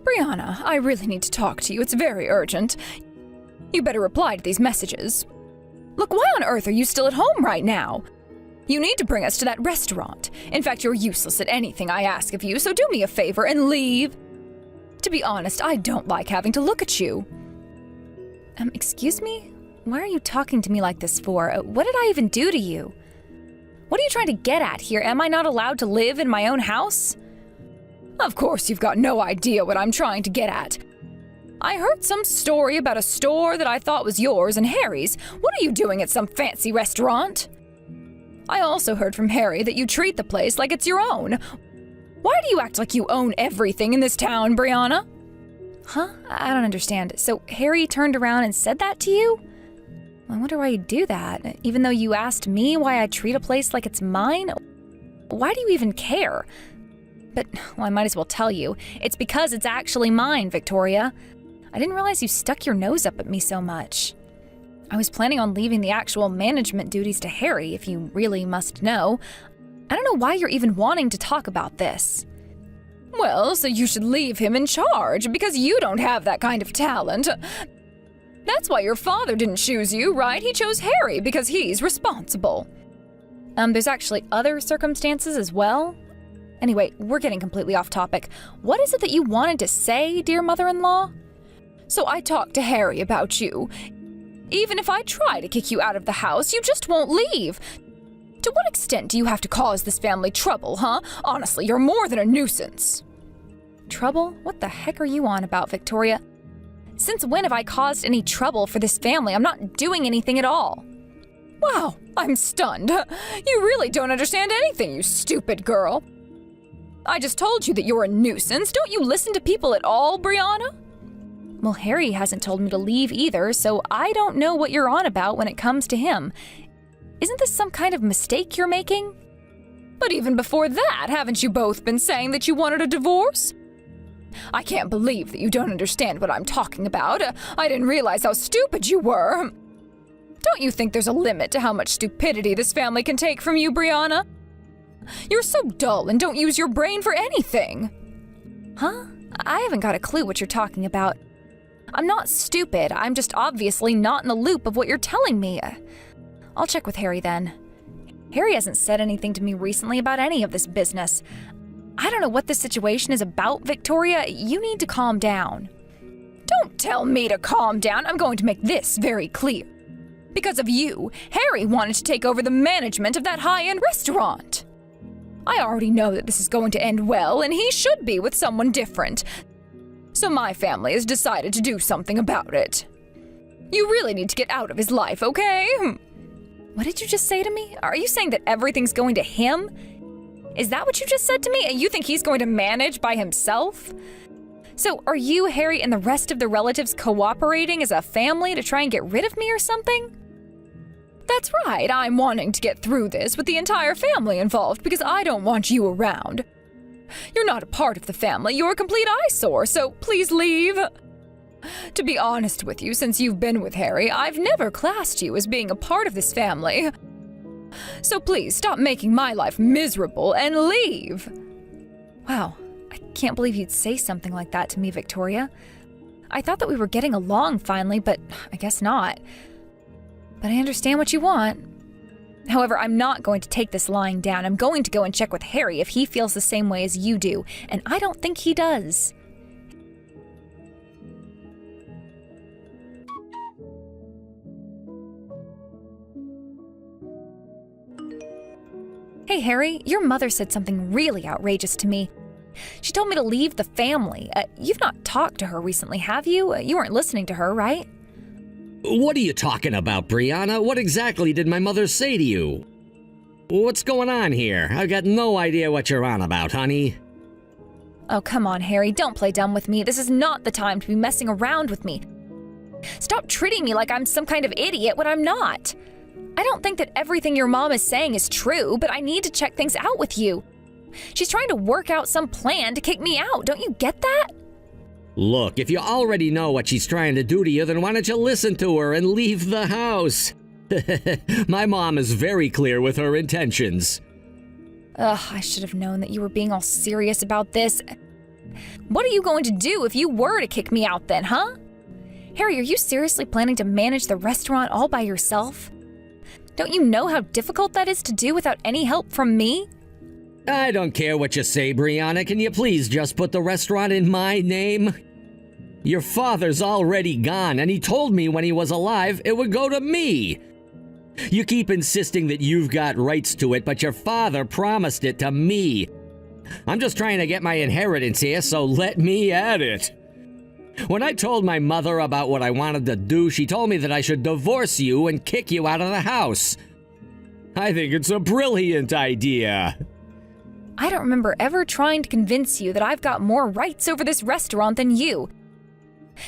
Brianna, I really need to talk to you. It's very urgent. You better reply to these messages. Look, why on earth are you still at home right now? You need to bring us to that restaurant. In fact, you're useless at anything I ask of you, so do me a favor and leave. To be honest, I don't like having to look at you. Excuse me? Why are you talking to me like this for? What did I even do to you? What are you trying to get at here? Am I not allowed to live in my own house? Of course you've got no idea what I'm trying to get at. I heard some story about a store that I thought was yours and Harry's. What are you doing at some fancy restaurant? I also heard from Harry that you treat the place like it's your own. Why do you act like you own everything in this town, Brianna? Huh? I don't understand. So Harry turned around and said that to you? I wonder why you'd do that. Even though you asked me why I treat a place like it's mine? Why do you even care? But, well, I might as well tell you. It's because it's actually mine, Victoria. I didn't realize you stuck your nose up at me so much. I was planning on leaving the actual management duties to Harry, if you really must know. I don't know why you're even wanting to talk about this. Well, so you should leave him in charge, because you don't have that kind of talent. That's why your father didn't choose you, right? He chose Harry because he's responsible. There's actually other circumstances as well. Anyway, we're getting completely off topic. What is it that you wanted to say, dear mother-in-law? So I talked to Harry about you. Even if I try to kick you out of the house, you just won't leave. To what extent do you have to cause this family trouble, huh? Honestly, you're more than a nuisance. Trouble? What the heck are you on about, Victoria? Since when have I caused any trouble for this family? I'm not doing anything at all. Wow, I'm stunned. You really don't understand anything, you stupid girl. I just told you that you're a nuisance. Don't you listen to people at all, Brianna? Well, Harry hasn't told me to leave either, so I don't know what you're on about when it comes to him. Isn't this some kind of mistake you're making? But even before that, haven't you both been saying that you wanted a divorce? I can't believe that you don't understand what I'm talking about. I didn't realize how stupid you were. Don't you think there's a limit to how much stupidity this family can take from you, Brianna? You're so dull and don't use your brain for anything. Huh? I haven't got a clue what you're talking about. I'm not stupid. I'm just obviously not in the loop of what you're telling me. I'll check with Harry then. Harry hasn't said anything to me recently about any of this business. I don't know what this situation is about, Victoria. You need to calm down. Don't tell me to calm down. I'm going to make this very clear. Because of you, Harry wanted to take over the management of that high-end restaurant. I already know that this is going to end well, and he should be with someone different. So my family has decided to do something about it. You really need to get out of his life, okay? What did you just say to me? Are you saying that everything's going to him? Is that what you just said to me? And you think he's going to manage by himself? So are you, Harry, and the rest of the relatives cooperating as a family to try and get rid of me or something? That's right, I'm wanting to get through this with the entire family involved because I don't want you around. You're not a part of the family, you're a complete eyesore, so please leave. To be honest with you, since you've been with Harry, I've never classed you as being a part of this family. So please stop making my life miserable and leave. Wow, I can't believe you'd say something like that to me, Victoria. I thought that we were getting along finally, but I guess not. But I understand what you want. However, I'm not going to take this lying down. I'm going to go and check with Harry if he feels the same way as you do, and I don't think he does. Hey, Harry, your mother said something really outrageous to me. She told me to leave the family. You've not talked to her recently, have you? You weren't listening to her, right? What are you talking about, Brianna? What exactly did my mother say to you? What's going on here? I've got no idea what you're on about, honey. Oh, come on, Harry. Don't play dumb with me. This is not the time to be messing around with me. Stop treating me like I'm some kind of idiot when I'm not. I don't think that everything your mom is saying is true, but I need to check things out with you. She's trying to work out some plan to kick me out. Don't you get that? Look, if you already know what she's trying to do to you, then why don't you listen to her and leave the house? My mom is very clear with her intentions. Ugh, I should have known that you were being all serious about this. What are you going to do if you were to kick me out then, huh? Harry, are you seriously planning to manage the restaurant all by yourself? Don't you know how difficult that is to do without any help from me? I don't care what you say, Brianna. Can you please just put the restaurant in my name? Your father's already gone, and he told me when he was alive it would go to me. You keep insisting that you've got rights to it, but your father promised it to me. I'm just trying to get my inheritance here, so let me at it. When I told my mother about what I wanted to do, she told me that I should divorce you and kick you out of the house. I think it's a brilliant idea. I don't remember ever trying to convince you that I've got more rights over this restaurant than you.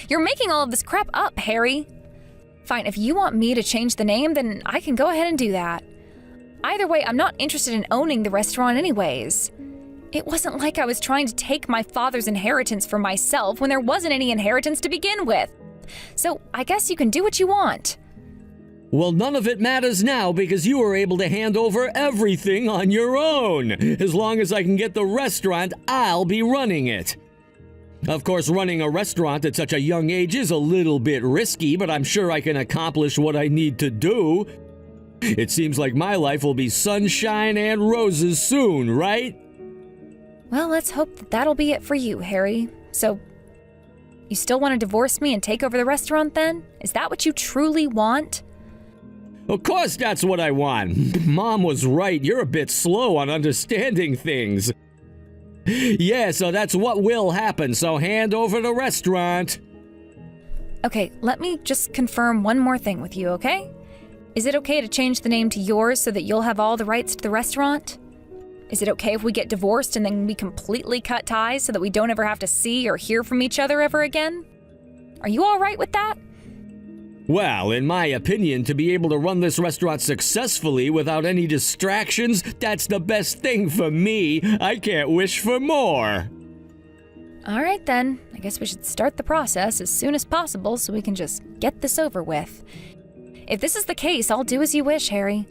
You're making all of this crap up, Harry. Fine, if you want me to change the name, then I can go ahead and do that. Either way, I'm not interested in owning the restaurant anyways. It wasn't like I was trying to take my father's inheritance for myself when there wasn't any inheritance to begin with. So I guess you can do what you want. Well, none of it matters now because you were able to hand over everything on your own. As long as I can get the restaurant, I'll be running it. Of course, running a restaurant at such a young age is a little bit risky, but I'm sure I can accomplish what I need to do. It seems like my life will be sunshine and roses soon, right? Well, let's hope that that'll be it for you, Harry. So, you still want to divorce me and take over the restaurant then? Is that what you truly want? Of course that's what I want. Mom was right. You're a bit slow on understanding things. Yeah, so that's what will happen. So hand over the restaurant. Okay, let me just confirm one more thing with you, okay? Is it okay to change the name to yours so that you'll have all the rights to the restaurant? Is it okay if we get divorced and then we completely cut ties so that we don't ever have to see or hear from each other ever again? Are you all right with that? Well, in my opinion, to be able to run this restaurant successfully without any distractions, that's the best thing for me. I can't wish for more. All right then, I guess we should start the process as soon as possible so we can just get this over with. If this is the case, I'll do as you wish, Harry.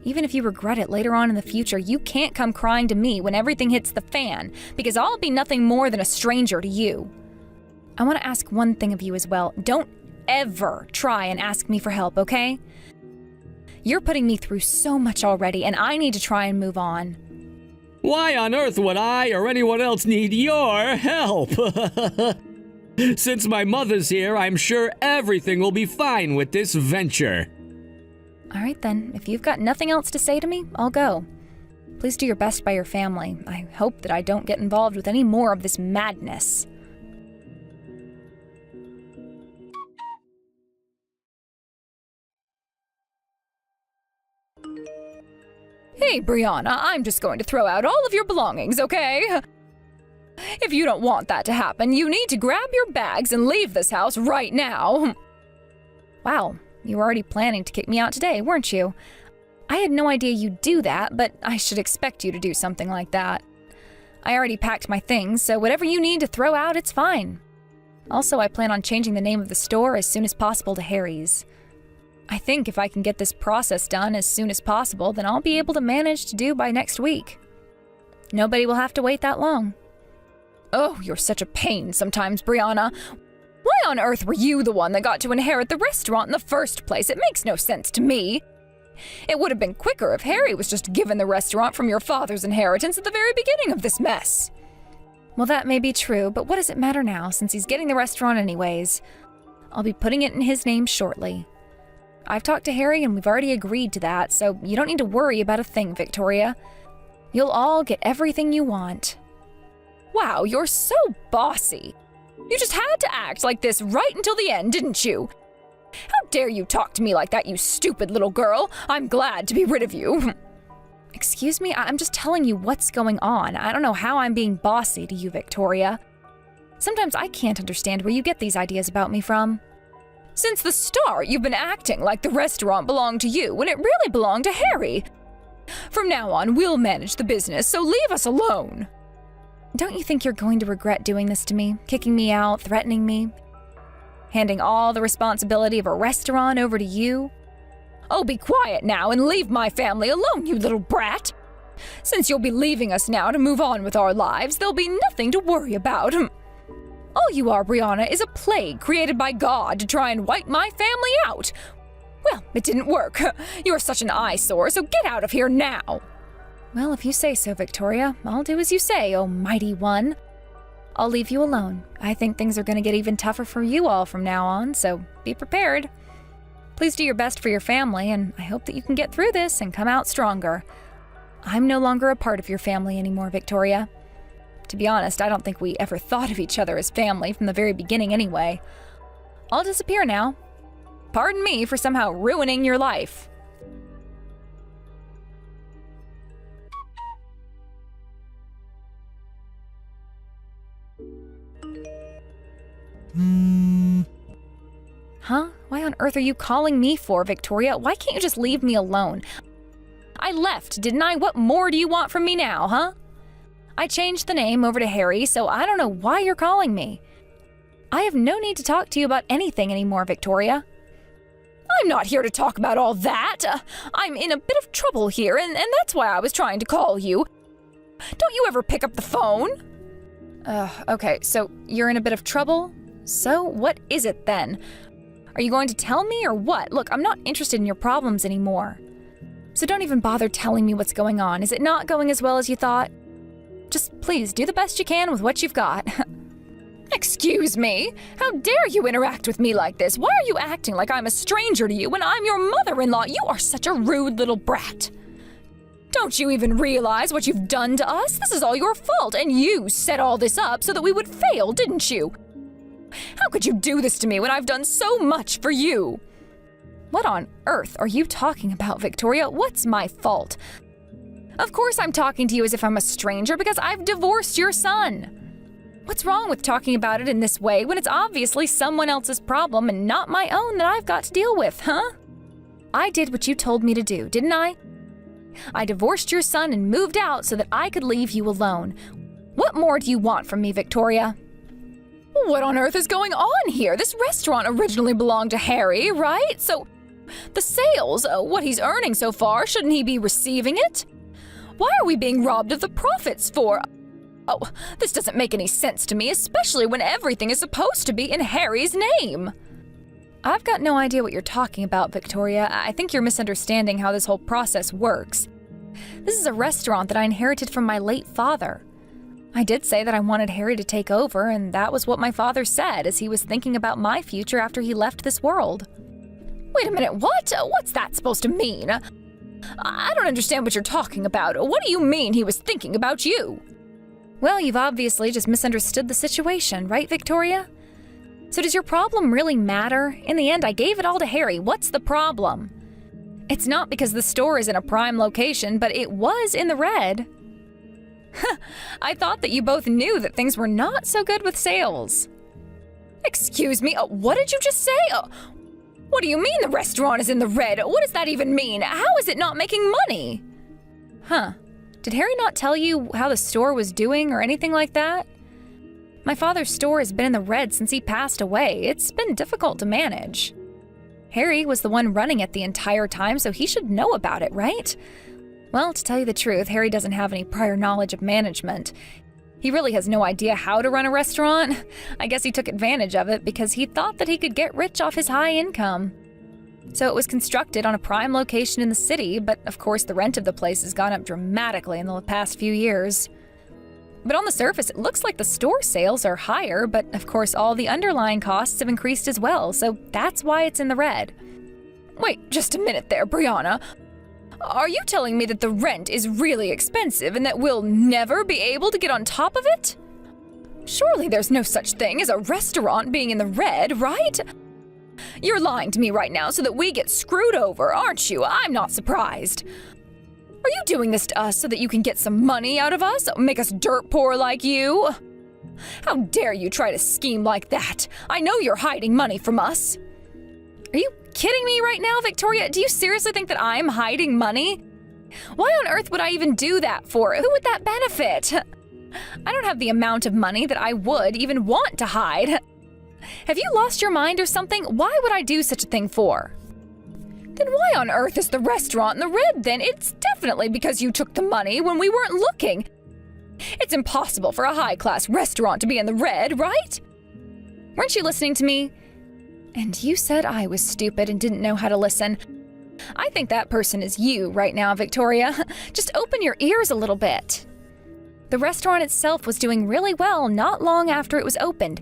Even if you regret it later on in the future, you can't come crying to me when everything hits the fan, because I'll be nothing more than a stranger to you. I want to ask one thing of you as well. Don't ever try and ask me for help, okay? You're putting me through so much already, and I need to try and move on. Why on earth would I or anyone else need your help? Since my mother's here, I'm sure everything will be fine with this venture. All right then, if you've got nothing else to say to me, I'll go. Please do your best by your family. I hope that I don't get involved with any more of this madness. Hey, Brianna, I'm just going to throw out all of your belongings, okay? If you don't want that to happen, you need to grab your bags and leave this house right now. Wow, you were already planning to kick me out today, weren't you? I had no idea you'd do that, but I should expect you to do something like that. I already packed my things, so whatever you need to throw out, it's fine. Also, I plan on changing the name of the store as soon as possible to Harry's. I think if I can get this process done as soon as possible, then I'll be able to manage to do by next week. Nobody will have to wait that long. Oh, you're such a pain sometimes, Brianna. Why on earth were you the one that got to inherit the restaurant in the first place? It makes no sense to me. It would have been quicker if Harry was just given the restaurant from your father's inheritance at the very beginning of this mess. Well, that may be true, but what does it matter now, since he's getting the restaurant anyways? I'll be putting it in his name shortly. I've talked to Harry and we've already agreed to that, so you don't need to worry about a thing, Victoria. You'll all get everything you want. Wow, you're so bossy. You just had to act like this right until the end, didn't you? How dare you talk to me like that, you stupid little girl? I'm glad to be rid of you. Excuse me, I'm just telling you what's going on. I don't know how I'm being bossy to you, Victoria. Sometimes I can't understand where you get these ideas about me from. Since the start, you've been acting like the restaurant belonged to you when it really belonged to Harry. From now on, we'll manage the business, so leave us alone. Don't you think you're going to regret doing this to me? Kicking me out, threatening me? Handing all the responsibility of a restaurant over to you? Oh, be quiet now and leave my family alone, you little brat! Since you'll be leaving us now to move on with our lives, there'll be nothing to worry about. All you are, Brianna, is a plague created by God to try and wipe my family out. Well, it didn't work. You're such an eyesore, so get out of here now. Well, if you say so, Victoria, I'll do as you say, oh mighty one. I'll leave you alone. I think things are going to get even tougher for you all from now on, so be prepared. Please do your best for your family, and I hope that you can get through this and come out stronger. I'm no longer a part of your family anymore, Victoria. To be honest, I don't think we ever thought of each other as family from the very beginning anyway. I'll disappear now. Pardon me for somehow ruining your life. Huh? Why on earth are you calling me for, Victoria? Why can't you just leave me alone? I left, didn't I? What more do you want from me now, huh? I changed the name over to Harry, so I don't know why you're calling me. I have no need to talk to you about anything anymore, Victoria. I'm not here to talk about all that. I'm in a bit of trouble here, and that's why I was trying to call you. Don't you ever pick up the phone? Okay, so you're in a bit of trouble? So what is it then? Are you going to tell me or what? Look, I'm not interested in your problems anymore. So don't even bother telling me what's going on. Is it not going as well as you thought? Just please do the best you can with what you've got. Excuse me? How dare you interact with me like this? Why are you acting like I'm a stranger to you when I'm your mother-in-law? You are such a rude little brat. Don't you even realize what you've done to us? This is all your fault, and you set all this up so that we would fail, didn't you? How could you do this to me when I've done so much for you? What on earth are you talking about, Victoria? What's my fault? Of course I'm talking to you as if I'm a stranger because I've divorced your son. What's wrong with talking about it in this way when it's obviously someone else's problem and not my own that I've got to deal with, huh? I did what you told me to do, didn't I? I divorced your son and moved out so that I could leave you alone. What more do you want from me, Victoria? What on earth is going on here? This restaurant originally belonged to Harry, right? So, the sales, what he's earning so far, shouldn't he be receiving it? Why are we being robbed of the profits for? Oh, this doesn't make any sense to me, especially when everything is supposed to be in Harry's name. I've got no idea what you're talking about, Victoria. I think you're misunderstanding how this whole process works. This is a restaurant that I inherited from my late father. I did say that I wanted Harry to take over, and that was what my father said as he was thinking about my future after he left this world. Wait a minute, what? What's that supposed to mean? I don't understand what you're talking about. What do you mean he was thinking about you? Well, you've obviously just misunderstood the situation, right, Victoria? So does your problem really matter? In the end, I gave it all to Harry. What's the problem? It's not because the store is in a prime location, but it was in the red. I thought that you both knew that things were not so good with sales. Excuse me, what did you just say? What do you mean the restaurant is in the red? What does that even mean? How is it not making money? Huh. Did Harry not tell you how the store was doing or anything like that? My father's store has been in the red since he passed away. It's been difficult to manage. Harry was the one running it the entire time, so he should know about it, right? Well, to tell you the truth, Harry doesn't have any prior knowledge of management. He really has no idea how to run a restaurant. I guess he took advantage of it because he thought that he could get rich off his high income. So it was constructed on a prime location in the city, but of course the rent of the place has gone up dramatically in the past few years. But on the surface, it looks like the store sales are higher, but of course all the underlying costs have increased as well, so that's why it's in the red. Wait, just a minute there, Brianna. Are you telling me that the rent is really expensive and that we'll never be able to get on top of it? Surely there's no such thing as a restaurant being in the red, right? You're lying to me right now so that we get screwed over, aren't you? I'm not surprised. Are you doing this to us so that you can get some money out of us? Make us dirt poor like you? How dare you try to scheme like that? I know you're hiding money from us. Are you kidding me right now, Victoria? Do you seriously think that I'm hiding money? Why on earth would I even do that for? Who would that benefit? I don't have the amount of money that I would even want to hide. Have you lost your mind or something? Why would I do such a thing for? Then why on earth is the restaurant in the red then? It's definitely because you took the money when we weren't looking. It's impossible for a high-class restaurant to be in the red, right? Weren't you listening to me? And you said I was stupid and didn't know how to listen. I think that person is you right now, Victoria. Just open your ears a little bit. The restaurant itself was doing really well not long after it was opened.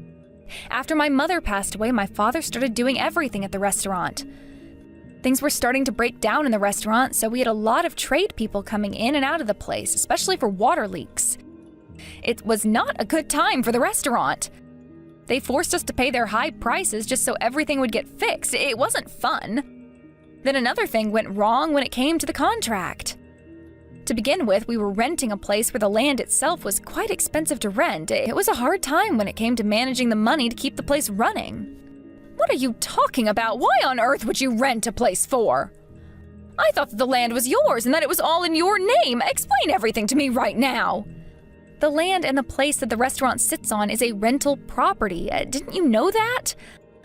After my mother passed away, my father started doing everything at the restaurant. Things were starting to break down in the restaurant, so we had a lot of trade people coming in and out of the place, especially for water leaks. It was not a good time for the restaurant. They forced us to pay their high prices just so everything would get fixed. It wasn't fun. Then another thing went wrong when it came to the contract. To begin with, we were renting a place where the land itself was quite expensive to rent. It was a hard time when it came to managing the money to keep the place running. What are you talking about? Why on earth would you rent a place for? I thought that the land was yours and that it was all in your name. Explain everything to me right now. The land and the place that the restaurant sits on is a rental property. Didn't you know that?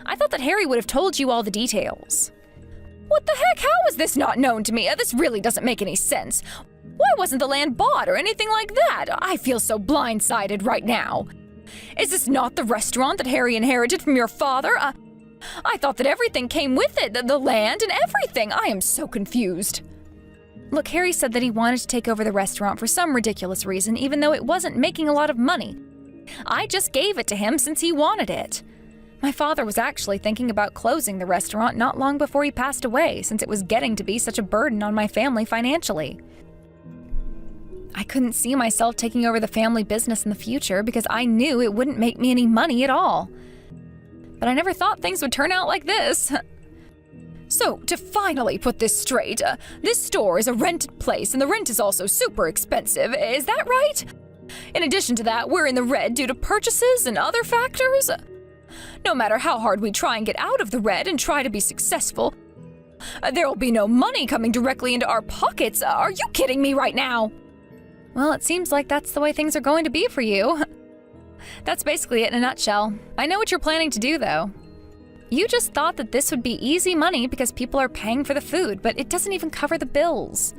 I thought that Harry would have told you all the details. What the heck? How is this not known to me? This really doesn't make any sense. Why wasn't the land bought or anything like that? I feel so blindsided right now. Is this not the restaurant that Harry inherited from your father? I thought that everything came with it, the land and everything. I am so confused. Look, Harry said that he wanted to take over the restaurant for some ridiculous reason, even though it wasn't making a lot of money. I just gave it to him since he wanted it. My father was actually thinking about closing the restaurant not long before he passed away, since it was getting to be such a burden on my family financially. I couldn't see myself taking over the family business in the future because I knew it wouldn't make me any money at all. But I never thought things would turn out like this. So, to finally put this straight, this store is a rented place and the rent is also super expensive, is that right? In addition to that, we're in the red due to purchases and other factors. No matter how hard we try and get out of the red and try to be successful, there will be no money coming directly into our pockets. Are you kidding me right now? Well, it seems like that's the way things are going to be for you. That's basically it in a nutshell. I know what you're planning to do, though. You just thought that this would be easy money because people are paying for the food, but it doesn't even cover the bills.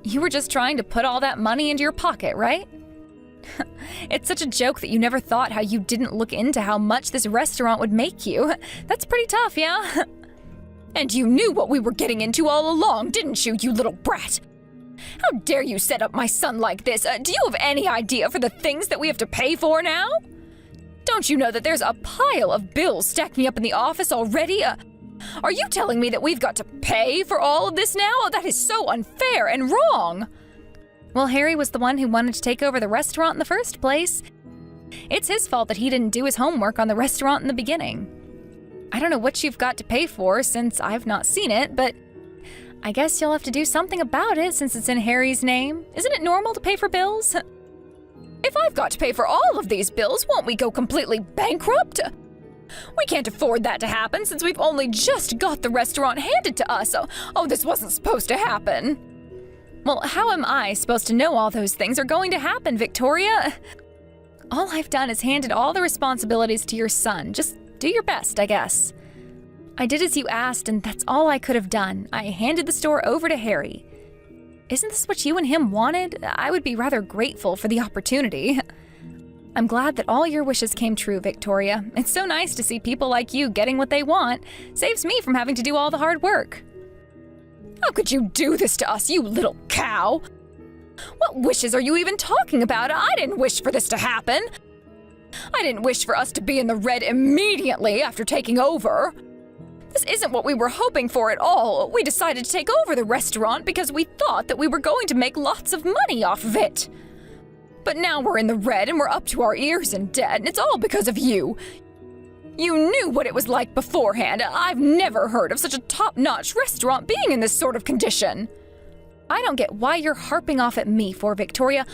You were just trying to put all that money into your pocket, right? It's such a joke that you never thought how you didn't look into how much this restaurant would make you. That's pretty tough, yeah? And you knew what we were getting into all along, didn't you, you little brat? How dare you set up my son like this? Do you have any idea for the things that we have to pay for now? Don't you know that there's a pile of bills stacking up in the office already? Are you telling me that we've got to pay for all of this now? That is so unfair and wrong. Well, Harry was the one who wanted to take over the restaurant in the first place. It's his fault that he didn't do his homework on the restaurant in the beginning. I don't know what you've got to pay for since I've not seen it, but I guess you'll have to do something about it since it's in Harry's name. Isn't it normal to pay for bills? If I've got to pay for all of these bills, won't we go completely bankrupt? We can't afford that to happen since we've only just got the restaurant handed to us. Oh, this wasn't supposed to happen. Well, how am I supposed to know all those things are going to happen, Victoria? All I've done is handed all the responsibilities to your son. Just do your best, I guess. I did as you asked, and that's all I could have done. I handed the store over to Harry. Isn't this what you and him wanted? I would be rather grateful for the opportunity. I'm glad that all your wishes came true, Victoria. It's so nice to see people like you getting what they want. Saves me from having to do all the hard work. How could you do this to us, you little cow? What wishes are you even talking about? I didn't wish for this to happen. I didn't wish for us to be in the red immediately after taking over. This isn't what we were hoping for at all. We decided to take over the restaurant because we thought that we were going to make lots of money off of it. But now we're in the red and we're up to our ears in debt, and it's all because of you. You knew what it was like beforehand. I've never heard of such a top-notch restaurant being in this sort of condition. I don't get why you're harping off at me for, Victoria.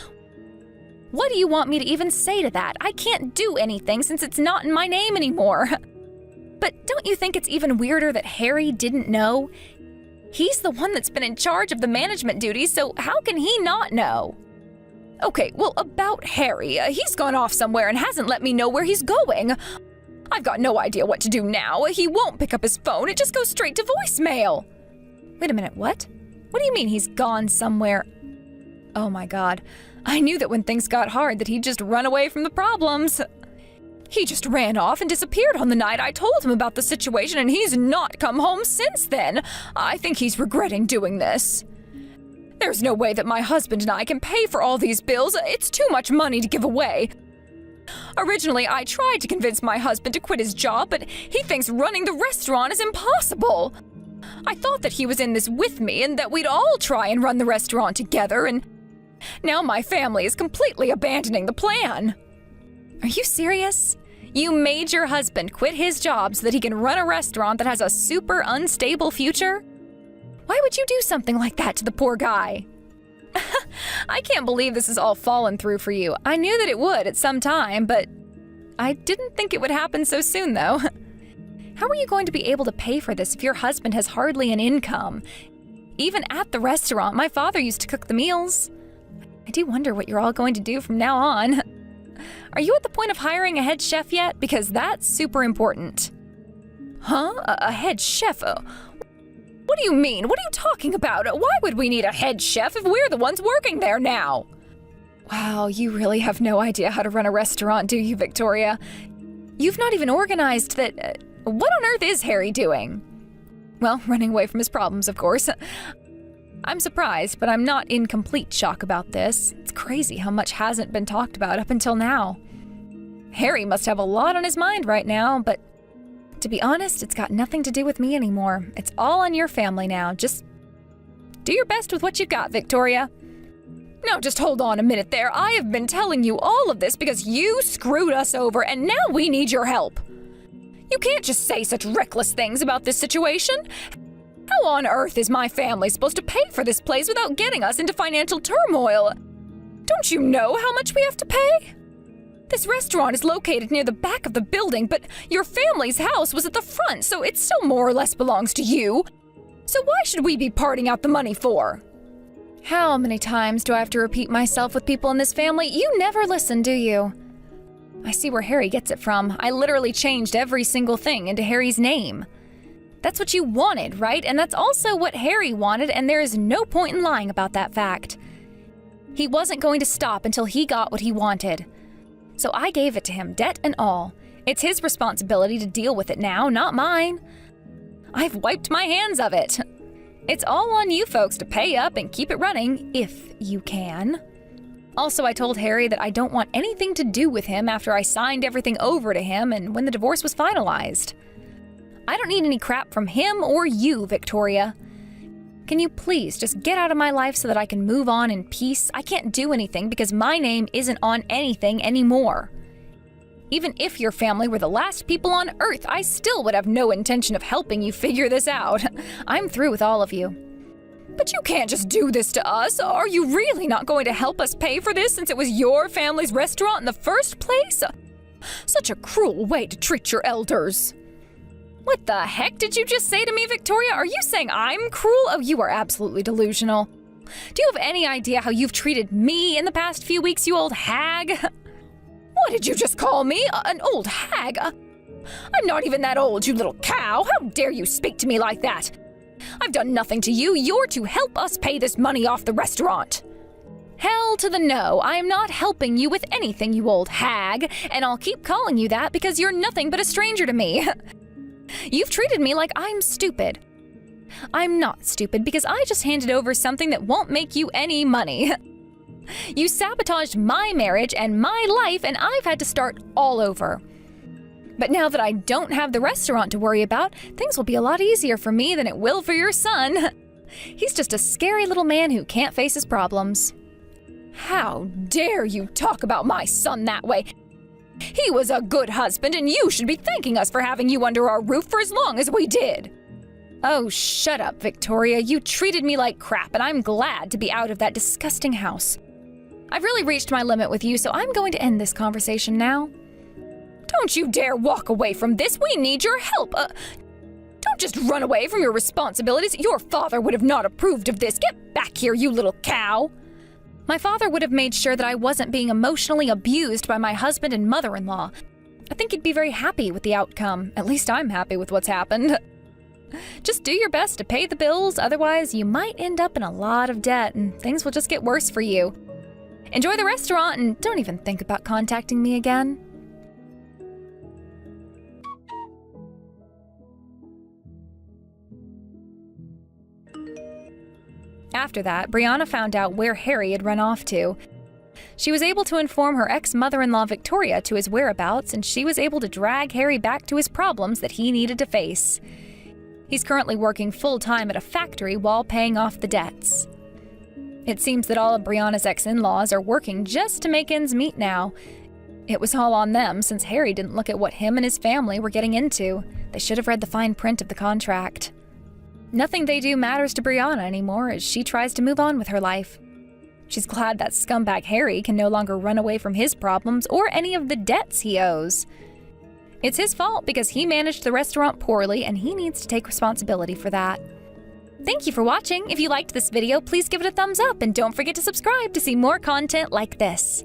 What do you want me to even say to that? I can't do anything since it's not in my name anymore. But don't you think it's even weirder that Harry didn't know? He's the one that's been in charge of the management duties, so how can he not know? Okay, well, about Harry, he's gone off somewhere and hasn't let me know where he's going. I've got no idea what to do now. He won't pick up his phone, it just goes straight to voicemail. Wait a minute, what? What do you mean he's gone somewhere? Oh my god. I knew that when things got hard that he'd just run away from the problems. He just ran off and disappeared on the night I told him about the situation, and he's not come home since then. I think he's regretting doing this. There's no way that my husband and I can pay for all these bills. It's too much money to give away. Originally, I tried to convince my husband to quit his job, but he thinks running the restaurant is impossible. I thought that he was in this with me and that we'd all try and run the restaurant together, and now my family is completely abandoning the plan. Are you serious? You made your husband quit his job so that he can run a restaurant that has a super unstable future? Why would you do something like that to the poor guy? I can't believe this has all fallen through for you. I knew that it would at some time, but I didn't think it would happen so soon, though. How are you going to be able to pay for this if your husband has hardly an income? Even at the restaurant, my father used to cook the meals. I do wonder what you're all going to do from now on. Are you at the point of hiring a head chef yet? Because that's super important. Huh? A head chef? What do you mean? What are you talking about? Why would we need a head chef if we're the ones working there now? Wow, you really have no idea how to run a restaurant, do you, Victoria? You've not even organized that... what on earth is Harry doing? Well, running away from his problems, of course. I'm surprised, but I'm not in complete shock about this. It's crazy how much hasn't been talked about up until now. Harry must have a lot on his mind right now, but to be honest, it's got nothing to do with me anymore. It's all on your family now. Just do your best with what you've got, Victoria. Now just hold on a minute there. I have been telling you all of this because you screwed us over, and now we need your help. You can't just say such reckless things about this situation. How on earth is my family supposed to pay for this place without getting us into financial turmoil? Don't you know how much we have to pay? This restaurant is located near the back of the building, but your family's house was at the front, so it still more or less belongs to you. So why should we be parting out the money for? How many times do I have to repeat myself with people in this family? You never listen, do you? I see where Harry gets it from. I literally changed every single thing into Harry's name. That's what you wanted, right? And that's also what Harry wanted, and there is no point in lying about that fact. He wasn't going to stop until he got what he wanted. So I gave it to him, debt and all. It's his responsibility to deal with it now, not mine. I've wiped my hands of it. It's all on you folks to pay up and keep it running, if you can. Also, I told Harry that I don't want anything to do with him after I signed everything over to him and when the divorce was finalized. I don't need any crap from him or you, Victoria. Can you please just get out of my life so that I can move on in peace? I can't do anything because my name isn't on anything anymore. Even if your family were the last people on Earth, I still would have no intention of helping you figure this out. I'm through with all of you. But you can't just do this to us. Are you really not going to help us pay for this since it was your family's restaurant in the first place? Such a cruel way to treat your elders. What the heck did you just say to me, Victoria? Are you saying I'm cruel? Oh, you are absolutely delusional. Do you have any idea how you've treated me in the past few weeks, you old hag? What did you just call me? An old hag? I'm not even that old, you little cow. How dare you speak to me like that? I've done nothing to you. You're to help us pay this money off the restaurant. Hell to the no. I am not helping you with anything, you old hag. And I'll keep calling you that because you're nothing but a stranger to me. You've treated me like I'm stupid. I'm not stupid because I just handed over something that won't make you any money. You sabotaged my marriage and my life, and I've had to start all over. But now that I don't have the restaurant to worry about, things will be a lot easier for me than it will for your son. He's just a scary little man who can't face his problems. How dare you talk about my son that way? He was a good husband, and you should be thanking us for having you under our roof for as long as we did. Oh, shut up, Victoria. You treated me like crap, and I'm glad to be out of that disgusting house. I've really reached my limit with you, so I'm going to end this conversation now. Don't you dare walk away from this. We need your help. Don't just run away from your responsibilities. Your father would have not approved of this. Get back here, you little cow. My father would have made sure that I wasn't being emotionally abused by my husband and mother-in-law. I think he'd be very happy with the outcome. At least I'm happy with what's happened. Just do your best to pay the bills, otherwise you might end up in a lot of debt and things will just get worse for you. Enjoy the restaurant and don't even think about contacting me again. After that, Brianna found out where Harry had run off to. She was able to inform her ex-mother-in-law Victoria to his whereabouts, and she was able to drag Harry back to his problems that he needed to face. He's currently working full-time at a factory while paying off the debts. It seems that all of Brianna's ex-in-laws are working just to make ends meet now. It was all on them since Harry didn't look at what him and his family were getting into. They should have read the fine print of the contract. Nothing they do matters to Brianna anymore as she tries to move on with her life. She's glad that scumbag Harry can no longer run away from his problems or any of the debts he owes. It's his fault because he managed the restaurant poorly and he needs to take responsibility for that. Thank you for watching. If you liked this video, please give it a thumbs up and don't forget to subscribe to see more content like this.